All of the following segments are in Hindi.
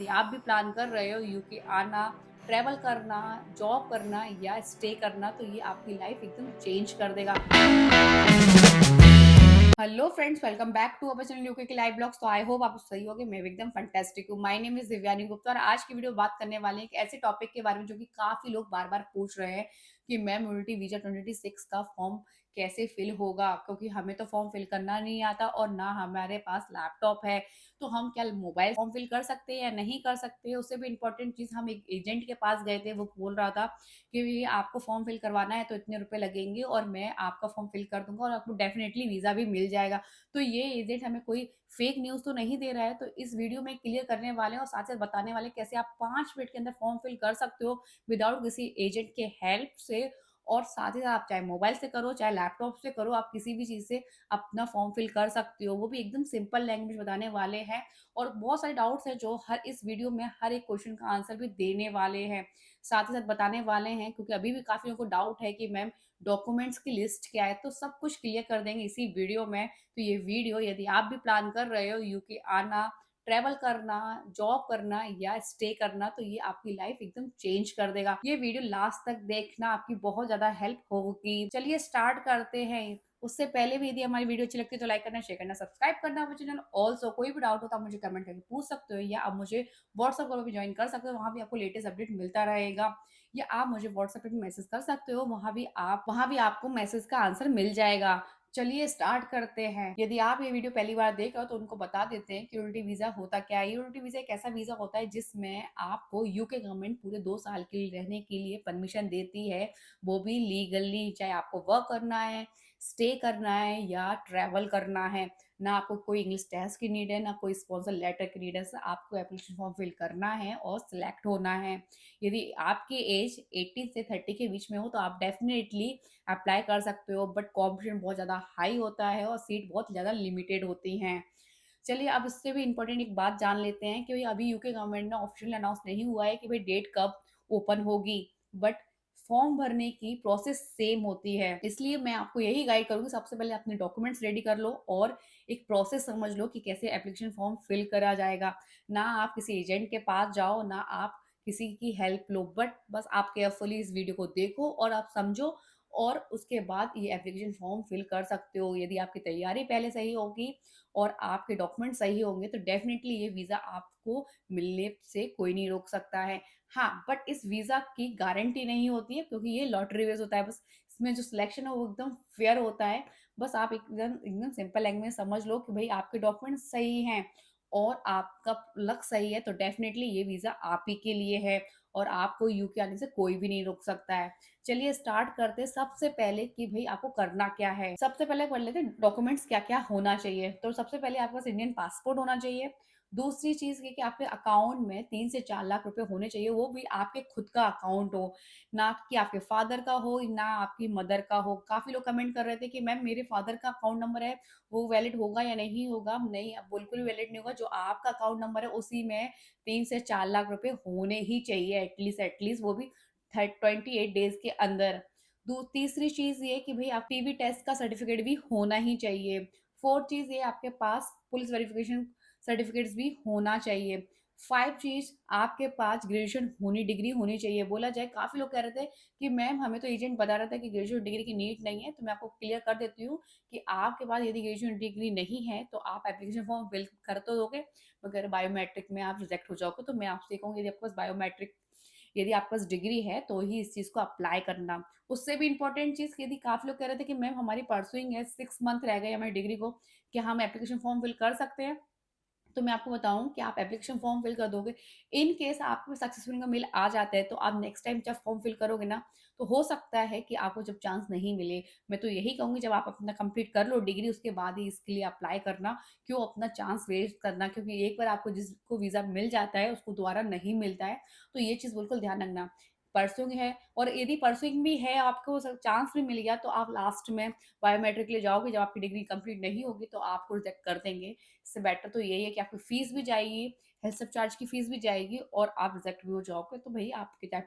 यदि आप भी प्लान कर रहे हो यूके आना, ट्रैवल करना, जॉब करना या स्टे करना तो ये आपकी लाइफ एकदम चेंज कर देगा। Hello friends, welcome back to our channel UK के लाइव ब्लॉग्स। तो आई होप आप सही होगे, मैं भी एकदम फैंटास्टिक हूँ। My name is Divyani Gupta और आज की वीडियो बात करने वाले हैं एक ऐसे टॉपिक के बारे में जो कि काफी लोग बार बार पूछ रहे हैं कि मैम यूनिटी वीजा 2026 का फॉर्म कैसे फिल होगा, क्योंकि हमें तो फॉर्म फिल करना नहीं आता और ना हमारे पास लैपटॉप है। तो हम क्या मोबाइल फॉर्म फिल कर सकते हैं या नहीं कर सकते? उससे भी इम्पोर्टेंट चीज, हम एक एजेंट के पास गए थे, वो बोल रहा था कि ये आपको फॉर्म फिल करवाना है तो इतने रुपए लगेंगे और मैं आपका फॉर्म फिल कर दूंगा और आपको डेफिनेटली वीजा भी मिल जाएगा। तो ये एजेंट हमें कोई फेक न्यूज़ तो नहीं दे रहा है। तो इस वीडियो में क्लियर करने वाले हैं और साथ-साथ बताने वाले हैं कैसे आप 5 मिनट के अंदर फॉर्म फिल कर सकते हो विदाउट किसी एजेंट के हेल्प से। और साथ ही साथ आप चाहे मोबाइल से करो, चाहे लैपटॉप से करो, आप किसी भी चीज़ से अपना फॉर्म फिल कर सकते हो। वो भी एकदम सिंपल लैंग्वेज बताने वाले हैं और बहुत सारे डाउट्स हैं जो हर इस वीडियो में हर एक क्वेश्चन का आंसर भी देने वाले हैं। साथ ही साथ बताने वाले हैं, क्योंकि अभी भी काफ़ी लोगों को डाउट है कि मैम डॉक्यूमेंट्स की लिस्ट क्या है, तो सब कुछ क्लियर कर देंगे इसी वीडियो में। तो ये वीडियो, यदि आप भी प्लान कर रहे हो यूके आना, ट्रैवल करना, जॉब करना या स्टे करना तो ये आपकी लाइफ एकदम चेंज कर देगा। ये वीडियो लास्ट तक देखना, आपकी बहुत ज़्यादा हेल्प होगी। चलिए स्टार्ट करते हैं। उससे पहले भी यदि हमारी वीडियो अच्छी लगती है तो लाइक करना, शेयर करना, सब्सक्राइब करना हमारे चैनल। ऑल्सो कोई भी डाउट हो तो आप मुझे कमेंट करके पूछ सकते हो या आप मुझे व्हाट्सएप ग्रुप भी ज्वाइन कर सकते हो, वहाँ भी आपको लेटेस्ट अपडेट मिलता रहेगा। या आप मुझे व्हाट्सएप पे भी मैसेज कर सकते हो, वहाँ भी आपको मैसेज का आंसर मिल जाएगा। चलिए स्टार्ट करते हैं। यदि आप ये वीडियो पहली बार देख रहे हो तो उनको बता देते हैं कि यूनिटी वीजा होता क्या है। यूनिटी वीजा एक ऐसा वीजा होता है जिसमें आपको यूके गवर्नमेंट पूरे 2 साल के लिए रहने के लिए परमिशन देती है, वो भी लीगली। चाहे आपको वर्क करना है, स्टे करना है या ट्रैवल करना है। ना आपको कोई इंग्लिश टेस्ट की नीड है, ना कोई स्पॉन्सर लेटर की नीड है। आपको एप्लीकेशन फॉर्म फिल करना है और सिलेक्ट होना है। यदि आपकी एज 18 से 30 के बीच में हो तो आप डेफिनेटली अप्लाई कर सकते हो, बट कॉम्पिटिशन बहुत ज़्यादा हाई होता है और सीट बहुत ज़्यादा लिमिटेड होती हैं। चलिए अब इससे भी इम्पोर्टेंट एक बात जान लेते हैं कि भाई अभी यूके गवर्नमेंट ने ऑफिशियल अनाउंस नहीं हुआ है कि भाई डेट कब ओपन होगी, बट फॉर्म भरने की प्रोसेस सेम होती है। इसलिए मैं आपको यही गाइड करूंगी, सबसे पहले अपने डॉक्यूमेंट्स रेडी कर लो और एक प्रोसेस समझ लो कि कैसे एप्लीकेशन फॉर्म फिल करा जाएगा। ना आप किसी एजेंट के पास जाओ, ना आप किसी की हेल्प लो, बट बस आप केयरफुली इस वीडियो को देखो और आप समझो और उसके बाद ये एप्लीकेशन फॉर्म फिल कर सकते हो। यदि आपकी तैयारी पहले सही होगी और आपके डॉक्यूमेंट सही होंगे तो डेफिनेटली ये वीज़ा आपको मिलने से कोई नहीं रोक सकता है। हाँ, बट इस वीज़ा की गारंटी नहीं होती है, क्योंकि ये लॉटरी बेस होता है। बस इसमें जो सिलेक्शन है वो एकदम फेयर होता है। बस आप एकदम एकदम सिंपल लैंग्वेज में समझ लो कि भई आपके डॉक्यूमेंट सही हैं और आपका लक सही है तो डेफिनेटली ये वीज़ा आप ही के लिए है और आपको यूके आने से कोई भी नहीं रोक सकता है। चलिए स्टार्ट करते हैं सबसे पहले कि भई आपको करना क्या है। सबसे पहले पढ़ लेते हैं डॉक्यूमेंट्स क्या-क्या होना चाहिए। तो सबसे पहले आपके पास इंडियन पासपोर्ट होना चाहिए। दूसरी चीज़ ये कि आपके अकाउंट में 3 से 4 लाख रुपए होने चाहिए, वो भी आपके खुद का अकाउंट हो, ना कि आपके फादर का हो, ना आपकी मदर का हो। काफ़ी लोग कमेंट कर रहे थे कि मैम मेरे फादर का अकाउंट नंबर है, वो वैलिड होगा या नहीं होगा? नहीं, बिल्कुल भी वैलिड नहीं होगा। जो आपका अकाउंट नंबर है उसी में 3 से 4 लाख रुपए होने ही चाहिए एटलीस्ट वो भी 28 डेज़ के अंदर। दू तीसरी चीज़ ये कि भई आप टीबी टेस्ट का सर्टिफ़िकेट भी होना ही चाहिए। 4th चीज़ ये, आपके पास पुलिस वेरिफ़िकेशन सर्टिफ़िकेट्स भी होना चाहिए। 5 चीज़, आपके पास ग्रेजुएशन होनी डिग्री होनी चाहिए। बोला जाए, काफ़ी लोग कह रहे थे कि मैम हमें तो एजेंट बता रहा था कि ग्रेजुएट डिग्री की नीड नहीं है, तो मैं आपको क्लियर कर देती हूँ कि आपके पास यदि ग्रेजुएशन डिग्री नहीं है तो आप एप्लीकेशन फॉर्म फिल कर तो दोगे, मगर बायोमेट्रिक में आप रिजेक्ट हो जाओगे। तो मैं आपसे कहूँगी, यदि आपके पास बायोमेट्रिक, यदि आपके पास डिग्री है तो ही इस चीज़ को अप्लाई करना। उससे भी इम्पोर्टेंट चीज़, यदि काफ़ी लोग कह रहे थे कि मैम हमारी परसुइंग है, 6 मंथ रह गए हमारी डिग्री को, क्या हम एप्लीकेशन फॉर्म फिल कर सकते हैं? तो मैं आपको बताऊँ कि आप एप्लीकेशन फॉर्म फिल कर दोगे। इन केस आपको सक्सेसफुल का मेल आ जाता है तो आप नेक्स्ट टाइम जब फॉर्म फिल करोगे ना, तो हो सकता है कि आपको जब चांस नहीं मिले। मैं तो यही कहूँगी, जब आप अपना कंप्लीट कर लो डिग्री उसके बाद ही इसके लिए अप्लाई करना। क्यों अपना चांस वेस्ट करना? क्योंकि एक बार आपको जिसको वीज़ा मिल जाता है उसको दोबारा नहीं मिलता है। तो ये चीज़ बिल्कुल ध्यान रखना। परसुइंग है, और यदि परसुइंग भी है, आपको चांस भी मिल गया तो आप लास्ट में बायोमेट्रिक के लिए जाओगे, जब आपकी डिग्री कंप्लीट नहीं होगी तो आपको रिजेक्ट कर देंगे। इससे बेटर तो यही है कि आपकी फीस भी जाएगी, हेल्थ सब चार्ज की फीस भी जाएगी और आप रिजेक्ट भी हो जाओगे। तो भई आपके चाहे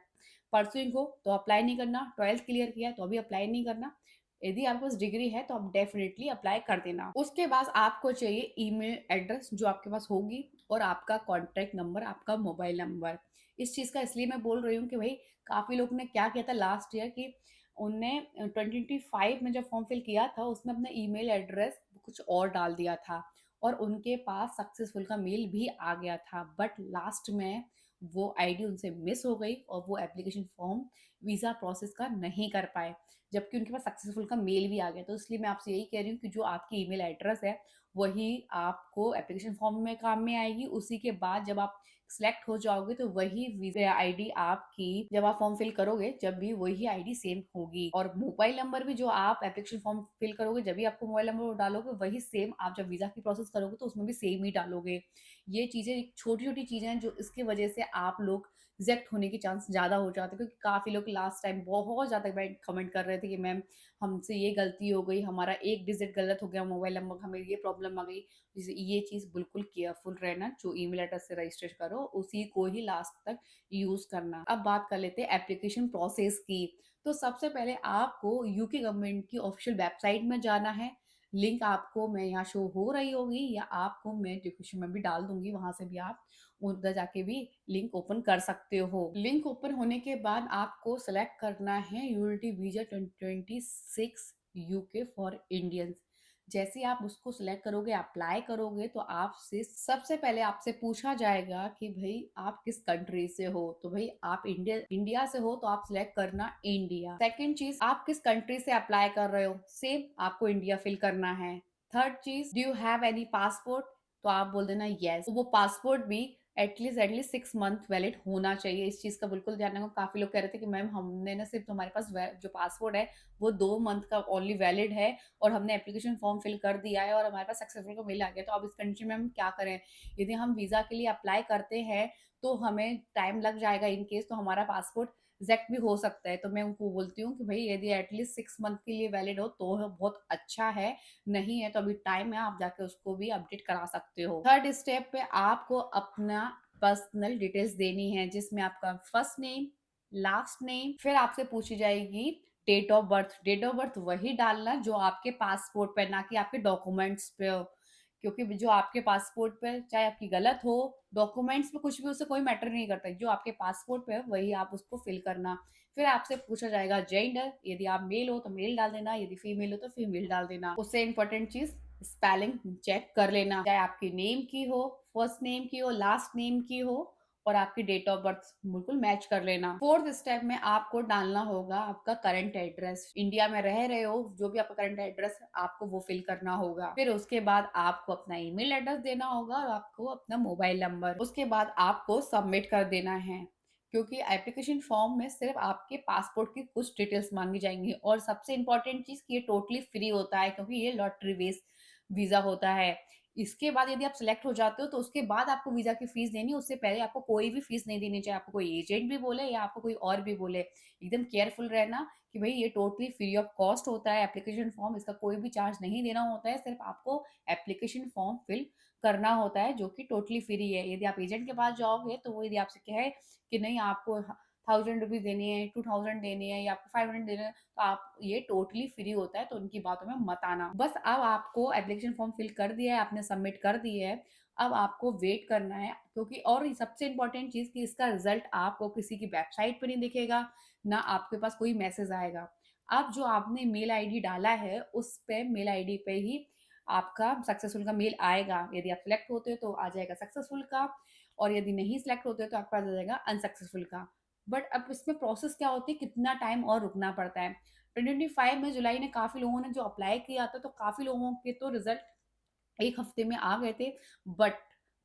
परसुइंग हो तो अप्लाई नहीं करना, 12th क्लियर किया है तो अभी अप्लाई नहीं करना। यदि आपके पास डिग्री है तो आप डेफ़िनिटली अप्लाई कर देना। उसके बाद आपको चाहिए ईमेल एड्रेस जो आपके पास होगी और आपका कॉन्टैक्ट नंबर, आपका मोबाइल नंबर। इस चीज़ का इसलिए मैं बोल रही हूँ कि भई काफ़ी लोग ने क्या किया था लास्ट ईयर कि उनने 2025 में जब फॉर्म फिल किया था उसमें अपना ईमेल एड्रेस कुछ और डाल दिया था और उनके पास सक्सेसफुल का मेल भी आ गया था। बट लास्ट में वो आईडी उनसे मिस हो गई और वो एप्लीकेशन फॉर्म वीज़ा प्रोसेस का नहीं कर पाए, जबकि उनके पास सक्सेसफुल का मेल भी आ गया। तो इसलिए मैं आपसे यही कह रही हूँ कि जो आपकी ईमेल एड्रेस है, वही आपको एप्लीकेशन फॉर्म में काम में आएगी। उसी के बाद जब आप सिलेक्ट हो जाओगे तो वही वीज़ा आईडी आपकी जब आप फॉर्म फिल करोगे, जब भी वही आईडी सेम होगी और मोबाइल नंबर भी जो आप एप्लीकेशन फॉर्म फिल करोगे, जब भी आपको मोबाइल नंबर डालोगे, वही सेम आप जब वीज़ा की प्रोसेस करोगे तो उसमें भी सेम ही डालोगे। ये चीज़ें छोटी-छोटी चीज़ें हैं जो इसकी वजह से आप लोग रिजेक्ट होने के चांस ज़्यादा हो जाते हैं, क्योंकि काफ़ी लोग लास्ट टाइम बहुत ज़्यादा बैड कमेंट कर रहे थे कि मैम हमसे ये गलती हो गई, हमारा एक डिजिट गलत हो गया मोबाइल नंबर का, हमें ये प्रॉब्लम आ गई। जैसे ये चीज़ बिल्कुल केयरफुल रहना, जो ईमेल एड्रेस से रजिस्टर करो उसी को ही लास्ट तक यूज़ करना। अब बात कर लेते हैं एप्लीकेशन प्रोसेस की। तो सबसे पहले आपको यूके गवर्नमेंट की ऑफिशियल वेबसाइट में जाना है। लिंक आपको मैं यहाँ शो हो रही होगी या आपको मैं डिस्क्रिप्शन में भी डाल दूँगी, वहाँ से भी आप उधर जाके भी लिंक ओपन कर सकते हो। लिंक ओपन होने के बाद आपको सेलेक्ट करना है यूएलटी वीज़ा 2026 यूके फॉर इंडियंस। जैसे ही आप उसको सिलेक्ट करोगे, अप्लाई करोगे तो आपसे सबसे पहले आपसे पूछा जाएगा कि भई आप किस कंट्री से हो? तो भई आप इंडिया इंडिया से हो तो आप सिलेक्ट करना इंडिया। सेकंड चीज़ आप किस कंट्री से अप्लाई कर रहे हो? सेम आपको इंडिया फिल करना है। Third cheese do you have any passport? तो आप बोल देना येस। तो वो पासपोर्ट भी एटलीस्ट 6 मंथ वैलिड होना चाहिए। इस चीज़ का बिल्कुल ध्यान रखो। काफ़ी लोग कह रहे थे कि मैम हमने ना सिर्फ़ हमारे पास वे जो पासपोर्ट है वो 2 मंथ का ओनली वैलिड है और हमने एप्लीकेशन फॉर्म फिल कर दिया है और हमारे पास सक्सेसफुल का मेल आ गया। तो अब इस कंडीशन में हम क्या करें? यदि हम वीज़ा के लिए अप्लाई करते हैं तो हमें टाइम लग जाएगा इन केस, तो हमारा पासपोर्ट रिजेक्ट भी हो सकता है। तो मैं उनको बोलती हूँ कि भई यदि एटलीस्ट 6 मंथ के लिए वैलिड हो तो बहुत अच्छा है, नहीं है तो अभी टाइम है, आप जाके उसको भी अपडेट करा सकते हो। थर्ड स्टेप पे आपको अपना पर्सनल डिटेल्स देनी है, जिसमें आपका फर्स्ट नेम, लास्ट नेम, फिर आपसे पूछी जाएगी date of birth. Date of birth वही डालना जो आपके पासपोर्ट पे, ना कि आपके डॉक्यूमेंट्स पे हो। क्योंकि जो आपके पासपोर्ट पे चाहे आपकी गलत हो, डॉक्यूमेंट्स में कुछ भी, उससे कोई मैटर नहीं करता। जो आपके पासपोर्ट पे है वही आप उसको फिल करना। फिर आपसे पूछा जाएगा जेंडर, यदि आप मेल हो तो मेल डाल देना, यदि फीमेल हो तो फीमेल डाल देना। उससे इम्पोर्टेंट चीज़ स्पेलिंग चेक कर लेना, चाहे आपकी नेम की हो, फर्स्ट नेम की हो, लास्ट नेम की हो और आपकी डेट ऑफ बर्थ बिल्कुल मैच कर लेना। फोर्थ स्टेप में आपको डालना होगा आपका करंट एड्रेस। इंडिया में रह रहे हो, जो भी आपका करंट एड्रेस आपको वो फिल करना होगा। फिर उसके बाद आपको अपना ईमेल एड्रेस देना होगा और आपको अपना मोबाइल नंबर। उसके बाद आपको सबमिट कर देना है, क्योंकि एप्लीकेशन फॉर्म में सिर्फ आपके पासपोर्ट की कुछ डिटेल्स मांगी जाएंगी और सबसे इंपॉर्टेंट चीज कि ये टोटली फ्री होता है, क्योंकि ये लॉटरी बेस्ड वीजा होता है। इसके बाद यदि आप सिलेक्ट हो जाते हो तो उसके बाद आपको वीज़ा की फ़ीस देनी है, उससे पहले आपको कोई भी फ़ीस नहीं देनी चाहिए। आपको कोई एजेंट भी बोले या आपको कोई और भी बोले, एकदम केयरफुल रहना कि भई ये टोटली फ्री ऑफ कॉस्ट होता है एप्लीकेशन फ़ॉर्म, इसका कोई भी चार्ज नहीं देना होता है, सिर्फ़ आपको एप्लीकेशन फ़ॉर्म फिल करना होता है जो कि टोटली फ्री है। यदि आप एजेंट के पास जाओगे तो वो यदि आपसे कहे कि नहीं आपको 1000 रुपीज़ देने हैं, 2000 देने हैं या आपको 500 देने हैं, तो आप ये टोटली फ्री होता है, तो उनकी बातों में मत आना। बस अब आपको एप्लीकेशन फॉर्म फिल कर दिया है, आपने सबमिट कर दिया है, अब आपको वेट करना है, क्योंकि और ये सबसे इम्पोर्टेंट चीज़ कि इसका रिज़ल्ट आपको किसी की वेबसाइट पे नहीं दिखेगा, ना आपके पास कोई मैसेज आएगा। अब जो आपने मेल आईडी डाला है, उस पे मेल आईडी पे ही आपका सक्सेसफुल का मेल आएगा। यदि आप सिलेक्ट होते हो तो आ जाएगा सक्सेसफुल का और यदि नहीं सिलेक्ट होते हो तो आपके पास आ जाएगा अनसक्सेसफुल का। बट अब इसमें प्रोसेस क्या होती है, कितना टाइम और रुकना पड़ता है। 2025 में जुलाई ने काफ़ी लोगों ने जो अप्लाई किया था, तो काफ़ी लोगों के तो रिज़ल्ट 1 हफ्ते में आ गए थे, बट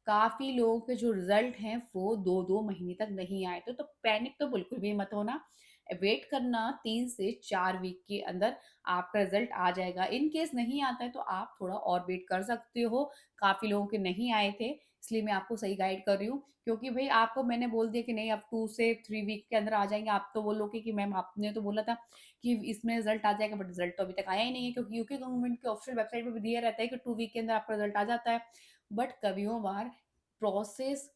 काफ़ी लोगों के जो रिज़ल्ट हैं वो 2-2 महीने तक नहीं आए थे। तो पैनिक तो बिल्कुल भी मत होना। वेट करना 3 से 4 वीक के अंदर आपका रिज़ल्ट आ जाएगा। इन केस नहीं आता है तो आप थोड़ा और वेट कर सकते हो। काफ़ी लोगों के नहीं आए थे, इसलिए मैं आपको सही गाइड कर रही हूँ। क्योंकि भई आपको मैंने बोल दिया कि नहीं अब 2 से 3 वीक के अंदर आ जाएँगे, आप तो बोलोगे कि मैम आपने तो बोला था कि इसमें रिज़ल्ट आ जाएगा, बट रिज़ल्ट तो अभी तक आया ही नहीं है, क्योंकि यूके गवर्नमेंट के ऑफिशियल वेबसाइट पे भी दिया रहता है कि 2 वीक के अंदर आपका रिज़ल्ट आ जाता है। बट कभियों बार प्रोसेस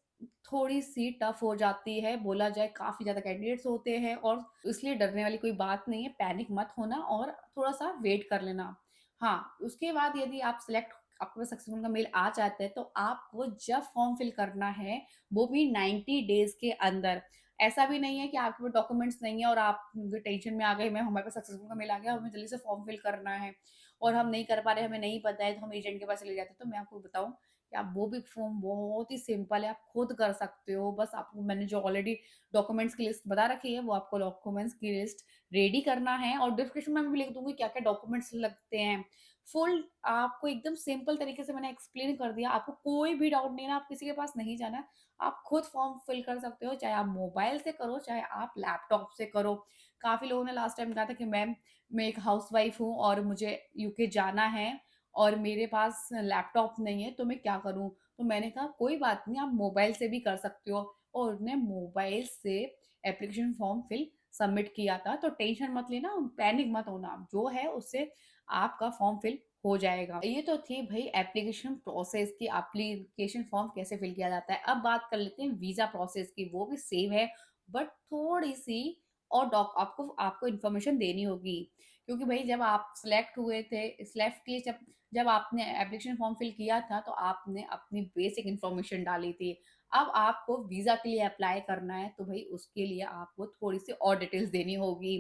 थोड़ी-सी टफ हो जाती है, बोला जाए काफ़ी ज़्यादा कैंडिडेट्स होते हैं और इसलिए डरने वाली कोई बात नहीं है, पैनिक मत होना और थोड़ा-सा वेट कर लेना। हाँ, उसके बाद यदि आप सिलेक्ट आपके पास सक्सेसफुल का मेल आ जाता है, तो आपको जब फॉर्म फिल करना है, वो भी 90 डेज़ के अंदर। ऐसा भी नहीं है कि आपके पास डॉक्यूमेंट्स नहीं है और आप टेंशन में आ गए, मैं हमारे पास सक्सेसफुल का मेल आ गया, हमें जल्दी से फॉर्म फिल करना है और हम नहीं कर पा रहे, हमें नहीं पता है, तो हम एजेंट के पास चले जाते हैं। तो मैं आपको बताऊँ कि आप वो भी फ़ॉर्म बहुत ही सिंपल है, आप खुद कर सकते हो। बस आपको मैंने जो ऑलरेडी डॉक्यूमेंट्स की लिस्ट बता रखी है, वो आपको डॉक्यूमेंट्स की लिस्ट रेडी करना है और डिस्क्रिप्शन में भी लिख दूँगी क्या-क्या डॉक्यूमेंट्स लगते हैं। फुल आपको एकदम सिंपल तरीके से मैंने एक्सप्लेन कर दिया, आपको कोई भी डाउट नहीं है ना, आप किसी के पास नहीं जाना है, आप खुद फॉर्म फिल कर सकते हो, चाहे आप मोबाइल से करो, चाहे आप लैपटॉप से करो। काफ़ी लोगों ने लास्ट टाइम कहा था कि मैम, मैं एक हाउसवाइफ हूँ और मुझे यूके जाना है और मेरे पास लैपटॉप नहीं है, तो मैं क्या करूँ? तो मैंने कहा कोई बात नहीं, आप मोबाइल से भी कर सकते हो और उन्होंने मोबाइल से एप्लीकेशन फॉर्म फिल सबमिट किया था, तो टेंशन मत लेना, पैनिक मत होना, जो है उससे आपका फॉर्म फिल हो जाएगा। ये तो थी भई एप्लीकेशन प्रोसेस की, एप्लीकेशन फॉर्म कैसे फिल किया जाता है। अब बात कर लेते हैं वीज़ा प्रोसेस की, वो भी सेम है बट थोड़ी-सी और डॉक आपको आपको इन्फॉर्मेशन देनी होगी। क्योंकि भई जब आप सिलेक्ट हुए थे, सिलेक्ट किए जब आपने एप्लीकेशन फॉर्म फिल किया था, तो आपने अपनी बेसिक इन्फॉर्मेशन डाली थी। अब आपको वीज़ा के लिए अप्लाई करना है, तो भई उसके लिए आपको थोड़ी-सी और डिटेल्स देनी होगी।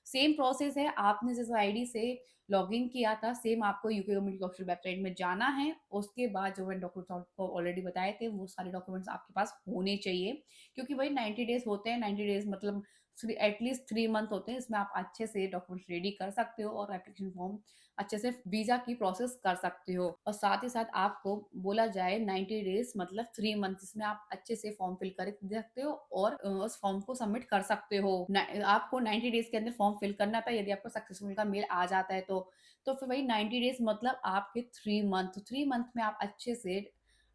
सेम प्रोसेस है, आपने जिस आईडी से लॉगिन किया था, सेम आपको यूके गवर्नमेंट की ऑफिशियल वेबसाइट में जाना है। उसके बाद जो मैंने डॉक्यूमेंट्स आपको ऑलरेडी बताए थे, वो सारे डॉक्यूमेंट्स आपके पास होने चाहिए। क्योंकि वही 90 डेज़ होते हैं, 90 डेज़ मतलब एटलीस्ट 3 मंथ होते हैं, इसमें आप अच्छे से डॉक्यूमेंट्स रेडी कर सकते हो और एप्लीकेशन फॉर्म अच्छे से वीज़ा की प्रोसेस कर सकते हो। और साथ ही साथ आपको बोला जाए 90 डेज़ मतलब 3 मंथ, इसमें आप अच्छे से फॉर्म फिल कर दे सकते हो और उस फॉर्म को सबमिट कर सकते हो। आपको 90 डेज़ के अंदर फॉर्म फिल करना था, यदि आपको सक्सेसफुल का मेल आ जाता है तो फिर वही 90 डेज़ मतलब आपके 3 मंथ, 3 मंथ में आप अच्छे से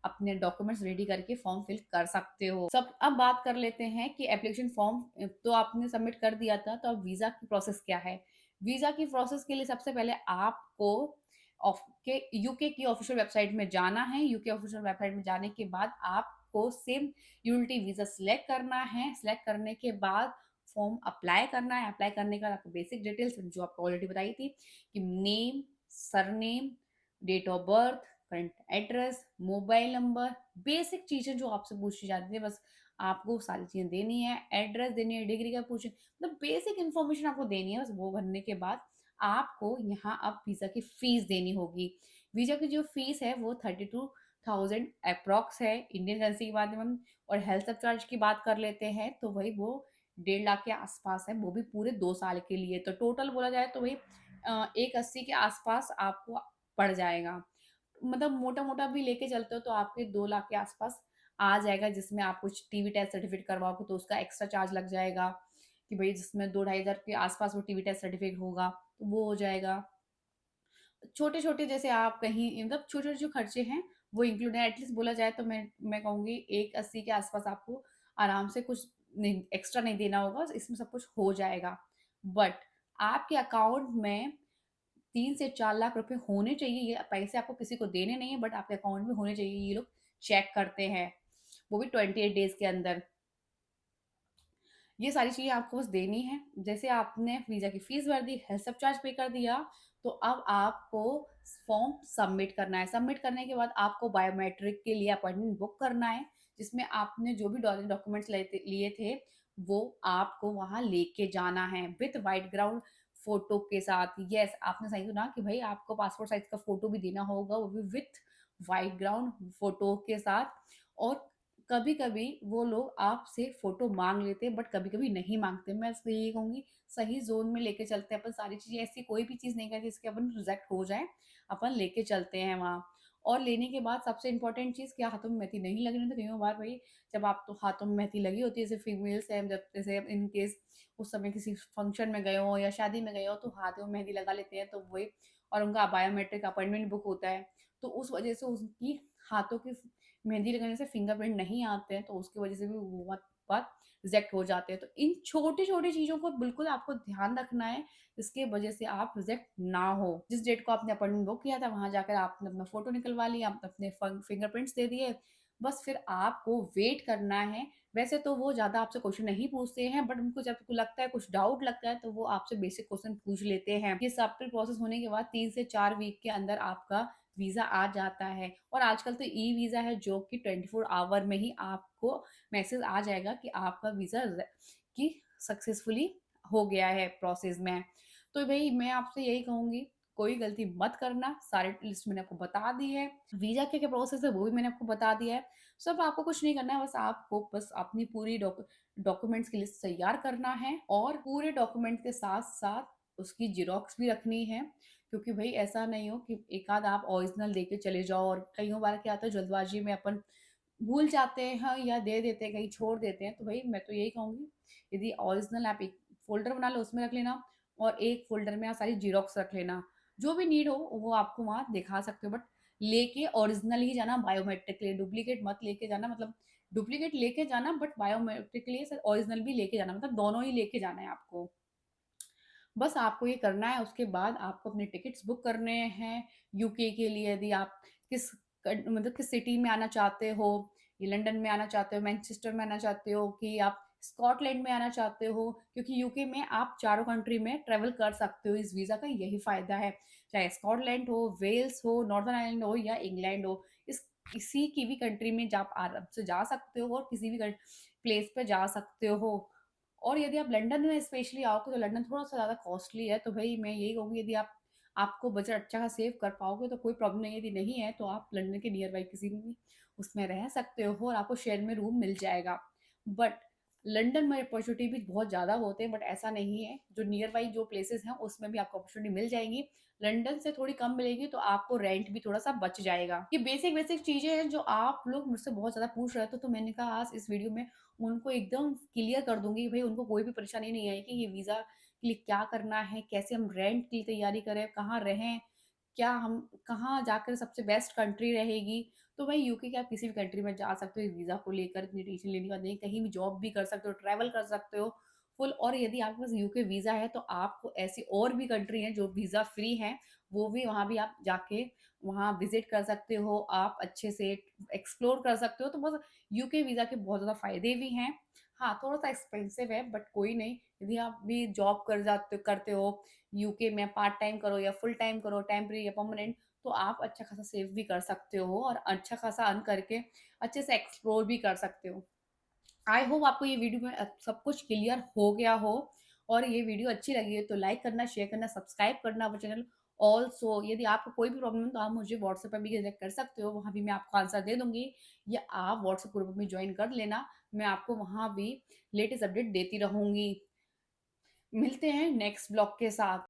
अपने डॉक्यूमेंट्स रेडी करके फॉर्म फिल कर सकते हो। सब अब बात कर लेते हैं कि एप्लीकेशन फॉर्म तो आपने सबमिट कर दिया था, तो अब वीज़ा की प्रोसेस क्या है? वीज़ा की प्रोसेस के लिए सबसे पहले आपको ऑफ के यूके की ऑफिशियल वेबसाइट में जाना है। यूके ऑफिशियल वेबसाइट में जाने के बाद आपको सेम यूटिलिटी वीज़ा सिलेक्ट करना है। सिलेक्ट करने के बाद फॉर्म अप्लाई करना है। अप्लाई करने के बाद आपको बेसिक डिटेल्स जो आपको ऑलरेडी बताई थी कि name, surname, date of birth, current address, mobile number, basic चीज़ें जो आपसे पूछी जाती है, बस आपको सारी चीज़ें देनी है। एड्रेस देनी है, डिग्री का पूछे मतलब बेसिक इन्फॉर्मेशन आपको देनी है। बस वो भरने के बाद आपको यहाँ अब वीज़ा की फ़ीस देनी होगी। वीज़ा की जो फ़ीस है वो 32,000 एप्रॉक्स है इंडियन करेंसी की बात हम और हेल्थ सब चार्ज की बात कर लेते हैं तो वही वो 1.5 लाख के आसपास है, वो भी पूरे 2 साल के लिए। तो टोटल बोला जाए तो वही 1,80 के आसपास आपको पड़ जाएगा। मतलब मोटा-मोटा भी लेके चलते हो तो आपके 2 लाख के आसपास आ जाएगा, जिसमें आप कुछ टीवी टेस्ट सर्टिफ़िकेट करवाओगे तो उसका एक्स्ट्रा चार्ज लग जाएगा, कि भई जिसमें 2 ढाई हज़ार के आसपास वो टीवी टेस्ट सर्टिफ़िकेट होगा, तो वो हो जाएगा। छोटे-छोटे जैसे आप कहीं मतलब छोटे-छोटे जो खर्चे हैं, वो इंक्लूड है। एटलीस्ट बोला जाए तो मैं कहूँगी 1,80 के आसपास आपको आराम से कुछ नहीं एक्स्ट्रा नहीं देना होगा, इसमें सब कुछ हो जाएगा। बट आपके अकाउंट में 3 से 4 लाख रुपए होने चाहिए, ये पैसे आपको किसी को देने नहीं है बट आपके अकाउंट में होने चाहिए, ये लोग चेक करते हैं। वो भी 28 डेज़ के अंदर। ये सारी चीज़ें आपको बस देनी है। जैसे आपने वीज़ा की फ़ीस भर दी, हेल्थ सब चार्ज पे कर दिया, तो अब आपको फॉर्म सबमिट करना है। सबमिट करने के बाद आपको बायोमेट्रिक के लिए अपॉइंटमेंट बुक करना है, जिसमें आपने जो भी डॉक्यूमेंट्स लिए थे, वो आपको वहाँ लेके जाना है विथ व्हाइट ग्राउंड फ़ोटो के साथ। येस, आपने सही सुना कि भई आपको पासपोर्ट साइज़ का फ़ोटो भी देना होगा, वो भी विथ व्हाइट ग्राउंड फ़ोटो के साथ और कभी-कभी वो लोग आपसे फ़ोटो माँग लेते हैं बट कभी-कभी नहीं माँगते। मैं इसलिए यही कहूँगी सही ज़ोन में लेके चलते हैं अपन सारी चीज़ें, ऐसी कोई भी चीज़ नहीं करते जिसके अपन रिजेक्ट हो जाएँ, अपन लेके चलते हैं वहाँ। और लेने के बाद सबसे इम्पोर्टेंट चीज़ क्या हाथों में मेहंदी नहीं लगने तो कई बार भई जब आप तो हाथों में मेहंदी लगी होती है जैसे फीमेल्स हैं जब जैसे इन केस उस समय किसी फंक्शन में गए हों या शादी में गए हों तो हाथों में मेहंदी लगा लेते हैं तो वही और उनका बायोमेट्रिक अपॉइंटमेंट बुक होता है। तो उस वज़ह से उनकी हाथों की मेहंदी लगाने से फिंगरप्रिंट नहीं आते हैं, तो उसकी वज़ह से भी वो बात रिजेक्ट हो जाते हैं। तो इन छोटी-छोटी चीज़ों को बिल्कुल आपको ध्यान रखना है, जिसकी वज़ह से आप रिजेक्ट ना हो। जिस डेट को आपने अपॉइंटमेंट बुक किया था, वहाँ जाकर आपने अपना फ़ोटो निकलवा लिया, आप अपने फिंगरप्रिंट्स दे दिए, बस फिर आपको वेट करना है। वैसे तो वो ज़्यादा आपसे क्वेश्चन नहीं पूछते हैं, बट उनको जब लगता है, कुछ डाउट लगता है, तो वो आपसे बेसिक क्वेश्चन पूछ लेते हैं। ये सब फिर प्रोसेस होने के बाद 3 से 4 वीक के अंदर आपका वीज़ा आ जाता है। और आजकल तो ई वीज़ा है, जो कि 24 आवर में ही आपको मैसेज आ जाएगा कि आपका वीज़ा कि सक्सेसफुली हो गया है प्रोसेस में। तो भई मैं आपसे यही कहूँगी, कोई गलती मत करना, सारी लिस्ट मैंने आपको बता दी है। वीज़ा क्या-क्या प्रोसेस है वो भी मैंने आपको बता दिया है। सिर्फ़ आपको कुछ नहीं करना है, बस आपको बस अपनी पूरी डॉक्यूमेंट्स की लिस्ट तैयार करना है, और पूरे डॉक्यूमेंट के साथ-साथ उसकी ज़ेरॉक्स भी रखनी है। क्योंकि भई ऐसा नहीं हो कि एक आध आप ओरिजिनल देके चले जाओ, और कइयों बार क्या होता है, जल्दबाज़ी में अपन भूल जाते हैं या दे देते हैं, कहीं छोड़ देते हैं। तो भई मैं तो यही कहूँगी, यदि ओरिजिनल आप एक फ़ोल्डर बना लो, उसमें रख लेना, और एक फ़ोल्डर में आप सारी ज़ेरॉक्स रख लेना। जो भी नीड हो वो आपको वहाँ दिखा सकते हो, बट लेके ओरिजिनल ही जाना, बायोमेट्रिक के लिए। डुप्लीकेट मत लेके जाना, मतलब डुप्लीकेट लेके जाना, बट बायोमेट्रिक के लिए सिर्फ ओरिजिनल भी लेके जाना, मतलब दोनों ही लेके जाना है आपको। बस आपको ये करना है, उसके बाद आपको अपने टिकट्स बुक करने हैं यूके के लिए। यदि आप किस मतलब किस सिटी में आना चाहते हो, ये लंदन में आना चाहते हो, मैनचेस्टर में आना चाहते हो, कि आप स्कॉटलैंड में आना चाहते हो, क्योंकि यूके में आप चारों कंट्री में ट्रेवल कर सकते हो। इस वीज़ा का यही फ़ायदा है, चाहे स्कॉटलैंड हो, वेल्स हो, नॉर्दर्न आयरलैंड हो या इंग्लैंड हो। इस किसी की भी कंट्री में आप आराम से जा सकते हो, और किसी भी प्लेस पे जा सकते हो। और यदि आप लंदन में स्पेशली आओगे, तो लंदन थोड़ा-सा ज़्यादा कॉस्टली है, तो भई मैं यही कहूँगी, यदि आपको बजट अच्छा खासा सेव कर पाओगे तो कोई प्रॉब्लम नहीं है, यदि नहीं है तो आप लंदन के नियर बाय किसी भी उसमें रह सकते हो, और आपको शेयर में रूम मिल जाएगा। बट लंदन में अपॉर्च्युनिटी भी बहुत ज़्यादा होते हैं, बट ऐसा नहीं है, जो नियर बाय जो प्लेसेस हैं उसमें भी आपको अपॉर्च्युनिटी मिल जाएँगी। लंदन से थोड़ी कम मिलेगी, तो आपको रेंट भी थोड़ा-सा बच जाएगा। ये बेसिक-बेसिक चीज़ें हैं जो आप लोग मुझसे बहुत ज़्यादा पूछ रहे थे, तो मैंने कहा आज इस वीडियो में उनको एकदम क्लियर कर दूँगी, भई उनको कोई भी परेशानी नहीं आएगी, ये वीज़ा के लिए क्या करना है, कैसे हम रेंट की तैयारी करें, कहाँ रहें, क्या हम कहाँ जाकर सबसे बेस्ट कंट्री रहेगी। तो भाई यूके के आप किसी भी कंट्री में जा सकते हो, इस वीज़ा को लेकर इतनी टेंशन लेने की बात नहीं है, कहीं भी जॉब भी कर सकते हो, ट्रैवल कर सकते हो फुल। और यदि आपके पास यूके वीज़ा है, तो आपको ऐसी और भी कंट्री हैं जो वीज़ा फ्री हैं, वो भी वहाँ भी आप जाके वहाँ विज़िट कर सकते हो, आप अच्छे से एक्सप्लोर कर सकते हो। तो बस यूके वीज़ा के बहुत ज़्यादा फ़ायदे भी हैं। हाँ, थोड़ा-सा एक्सपेंसिव है, बट कोई नहीं, यदि आप भी जॉब करते हो यूके में, पार्ट टाइम करो या फुल टाइम करो, टेम्परेरी या परमानेंट, तो आप अच्छा खासा सेव भी कर सकते हो, और अच्छा खासा अर्न करके अच्छे से एक्सप्लोर भी कर सकते हो। आई होप आपको ये वीडियो में सब कुछ क्लियर हो गया हो, और ये वीडियो अच्छी लगी है तो लाइक करना, शेयर करना, सब्सक्राइब करना वो चैनल। ऑल्सो यदि आपको कोई भी प्रॉब्लम है, तो आप मुझे व्हाट्सएप पे भी कनेक्ट कर सकते हो, वहाँ भी मैं आपको आंसर दे दूँगी, या आप व्हाट्सएप ग्रुप में जॉइन कर लेना, मैं आपको वहाँ भी लेटेस्ट अपडेट देती रहूँगी। मिलते हैं नेक्स्ट ब्लॉग के साथ।